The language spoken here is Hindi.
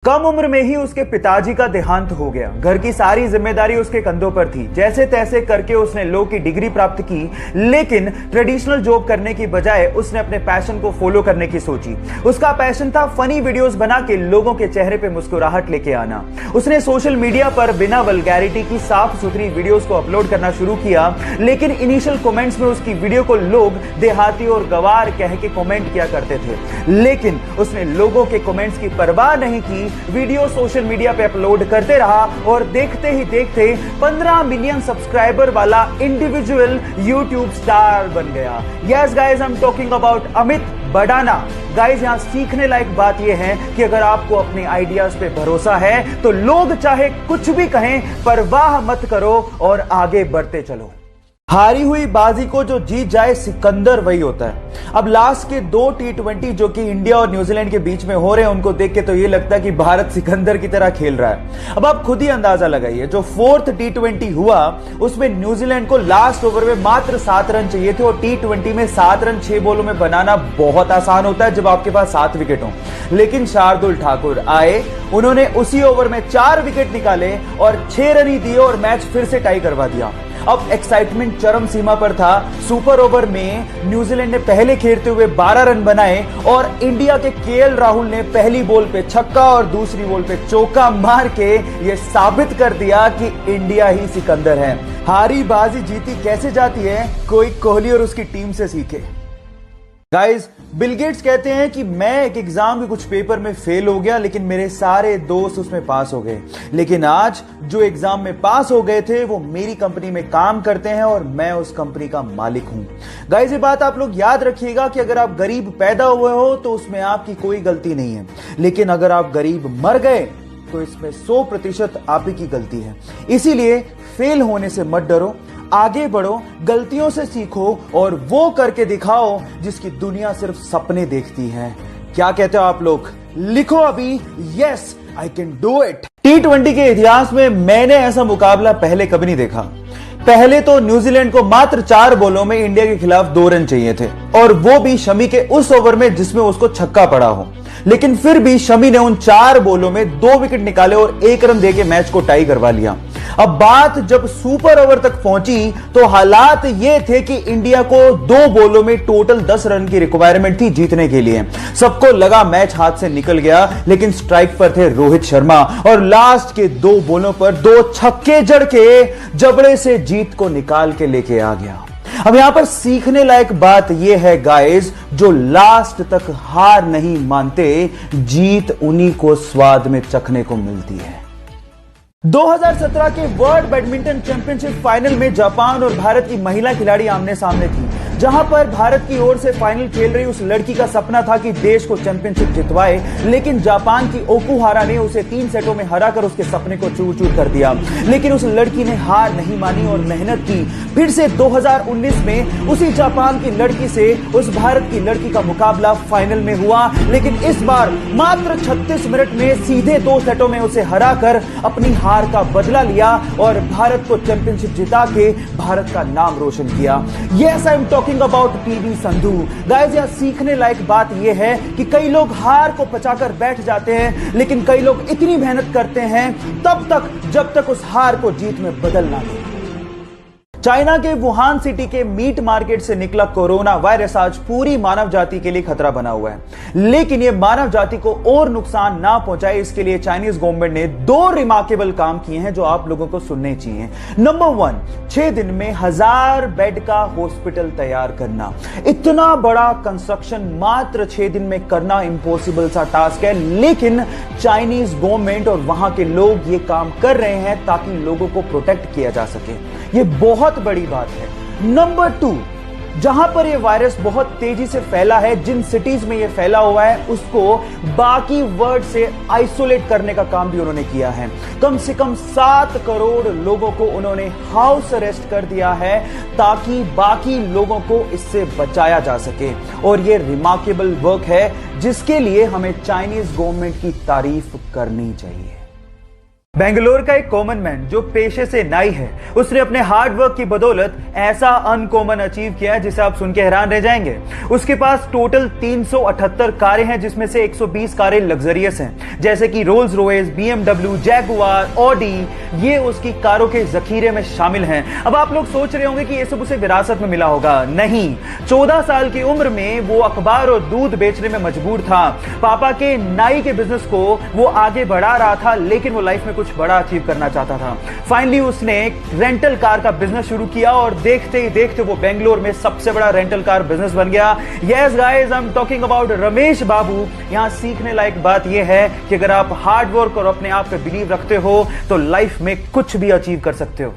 कम उम्र में ही उसके पिताजी का देहांत हो गया। घर की सारी जिम्मेदारी उसके कंधों पर थी। जैसे तैसे करके उसने लॉ की डिग्री प्राप्त की, लेकिन ट्रेडिशनल जॉब करने की बजाय उसने अपने पैशन को फॉलो करने की सोची। उसका पैशन था फनी वीडियोस बना के लोगों के चेहरे पे मुस्कुराहट लेके आना। उसने सोशल मीडिया पर बिना वल्गैरिटी की साफ सुथरी वीडियोस को अपलोड करना शुरू किया, लेकिन इनिशियल कमेंट्स में उसकी वीडियो को लोग देहाती और गवार कह के कमेंट किया करते थे। लेकिन उसने लोगों के कमेंट्स की परवाह नहीं की, वीडियो सोशल मीडिया पे अपलोड करते रहा और देखते ही देखते 15 मिलियन सब्सक्राइबर वाला इंडिविजुअल यूट्यूब स्टार बन गया। Yes guys, I am talking about Amit Badana. Guys, यहां सीखने लायक बात यह है कि अगर आपको अपने आइडियाज पे भरोसा है तो लोग चाहे कुछ भी कहें, परवाह मत करो और आगे बढ़ते चलो। हारी हुई बाजी को जो जीत जाए सिकंदर वही होता है। अब लास्ट के 2 T20 जो कि इंडिया और न्यूजीलैंड के बीच में हो रहे हैं, उनको देख के तो ये लगता है कि भारत सिकंदर की तरह खेल रहा है। अब आप खुद ही अंदाजा लगाइए, जो 4th T20 हुआ उसमें न्यूजीलैंड को लास्ट ओवर में मात्र 7 रन चाहिए थे, और T20 में 7 रन 6 बॉलों में बनाना बहुत आसान होता है जब आपके पास 7 विकेट हो। लेकिन शार्दुल ठाकुर आए, उन्होंने उसी ओवर में 4 विकेट निकाले और 6 रन ही दिए और मैच फिर से टाई करवा दिया। अब एक्साइटमेंट चरम सीमा पर था। सुपर ओवर में न्यूजीलैंड ने पहले खेलते हुए 12 रन बनाए और इंडिया के केएल राहुल ने पहली बॉल पे छक्का और दूसरी बॉल पे चौका मार के यह साबित कर दिया कि इंडिया ही सिकंदर है। हारी बाजी जीती कैसे जाती है, कोई कोहली और उसकी टीम से सीखे। गाइस, बिल गेट्स कहते हैं कि मैं एक एग्जाम के कुछ पेपर में फेल हो गया, लेकिन मेरे सारे दोस्त उसमें पास हो गए। लेकिन आज जो एग्जाम में पास हो गए थे वो मेरी कंपनी में काम करते हैं और मैं उस कंपनी का मालिक हूं। गाइस, ये बात आप लोग याद रखिएगा कि अगर आप गरीब पैदा हुए हो तो उसमें आपकी कोई गलती नहीं है, लेकिन अगर आप गरीब मर गए तो इसमें 100% आप ही की गलती है। इसीलिए फेल होने से मत डरो, आगे बढ़ो, गलतियों से सीखो और वो करके दिखाओ जिसकी दुनिया सिर्फ सपने देखती है। क्या कहते हो आप लोग? लिखो अभी, yes I can do it. T20 के इतिहास में मैंने ऐसा मुकाबला पहले कभी नहीं देखा। पहले तो न्यूजीलैंड को मात्र 4 बॉलों में इंडिया के खिलाफ 2 रन चाहिए थे, और वो भी शमी के उस ओवर में जिसमें उसको छक्का पड़ा हो। लेकिन फिर भी शमी ने उन 4 बॉलों में 2 विकेट निकाले और 1 रन देके मैच को टाई करवा लिया। अब बात जब सुपर ओवर तक पहुंची तो हालात ये थे कि इंडिया को 2 बॉलों में टोटल 10 रन की रिक्वायरमेंट थी जीतने के लिए। सबको लगा मैच हाथ से निकल गया, लेकिन स्ट्राइक पर थे रोहित शर्मा और लास्ट के 2 बॉलों पर 2 छक्के जड़ के जबड़े से जीत को निकाल के लेके आ गया। अब यहां पर सीखने लायक बात यह है गाइस, जो लास्ट तक हार नहीं मानते, जीत उन्हीं को स्वाद में चखने को मिलती है। 2017 के वर्ल्ड बैडमिंटन चैंपियनशिप फाइनल में जापान और भारत की महिला खिलाड़ी आमने सामने थी, जहां पर भारत की ओर से फाइनल खेल रही उस लड़की का सपना था कि देश को चैंपियनशिप जितवाए, लेकिन जापान की ओकुहारा ने उसे 3 सेटों में हराकर उसके सपने को चूर-चूर कर दिया। लेकिन उस लड़की ने हार नहीं मानी और मेहनत की। फिर से 2019 में उसी जापान की लड़की से उस भारत की लड़की का मुकाबला फाइनल में हुआ, लेकिन इस बार मात्र 36 मिनट में सीधे 2 सेटों में उसे हराकर अपनी हार का बदला लिया और भारत को चैंपियनशिप जिता के भारत का नाम रोशन किया। Yes, I am talking about PV Sandhu. Guys, यहां सीखने लायक बात यह है कि कई लोग हार को पचाकर बैठ जाते हैं, लेकिन कई लोग इतनी मेहनत करते हैं तब तक जब तक उस हार को जीत में बदल ना दे। चाइना के वुहान सिटी के मीट मार्केट से निकला कोरोना वायरस आज पूरी मानव जाति के लिए खतरा बना हुआ है, लेकिन यह मानव जाति को और नुकसान ना पहुंचाए इसके लिए चाइनीज गवर्नमेंट ने 2 रिमार्केबल काम किए हैं जो आप लोगों को सुनने चाहिए। नंबर 1, 6 दिन में 1000 बेड का हॉस्पिटल तैयार करना। इतना बड़ा कंस्ट्रक्शन मात्र 6 दिन में करना इम्पॉसिबल सा टास्क है, लेकिन चाइनीज गवर्नमेंट और वहां के लोग ये काम कर रहे हैं ताकि लोगों को प्रोटेक्ट किया जा सके। ये बहुत बड़ी बात है। नंबर 2, जहां पर यह वायरस बहुत तेजी से फैला है, जिन सिटीज में यह फैला हुआ है उसको बाकी वर्ल्ड से आइसोलेट करने का काम भी उन्होंने किया है। कम से कम 7 करोड़ लोगों को उन्होंने हाउस अरेस्ट कर दिया है ताकि बाकी लोगों को इससे बचाया जा सके। और यह रिमार्केबल वर्क है जिसके लिए हमें चाइनीज गवर्नमेंट की तारीफ करनी चाहिए। बेंगलोर का एक कॉमन मैन जो पेशे से नाई है, उसने अपने हार्ड वर्क की बदौलत ऐसा अनकॉमन अचीव किया है जिसे आप सुन के हैरान रह जाएंगे। उसके पास टोटल 378 कारें हैं, जिसमें से 120 कारें लग्जरियस हैं, जैसे कि Rolls Royce, BMW, Jaguar, Audi. ये उसकी कारों के जखीरे में शामिल हैं। अब आप लोग सोच रहे होंगे कि ये सब उसे विरासत में मिला होगा। नहीं, 14 साल की उम्र में वो अखबार और दूध बेचने में मजबूर था। पापा के नाई के बिजनेस को वो आगे बढ़ा रहा था, लेकिन वो लाइफ में कुछ बड़ा अचीव करना चाहता था। फाइनली उसने रेंटल कार का बिजनेस शुरू किया और देखते ही देखते वो बेंगलोर में सबसे बड़ा रेंटल कार बिजनेस बन गया। Yes guys, I am talking about Ramesh Babu. यहां सीखने लायक बात यह है कि अगर आप हार्ड वर्क और अपने आप पे बिलीव रखते हो तो लाइफ में कुछ भी अचीव कर सकते हो।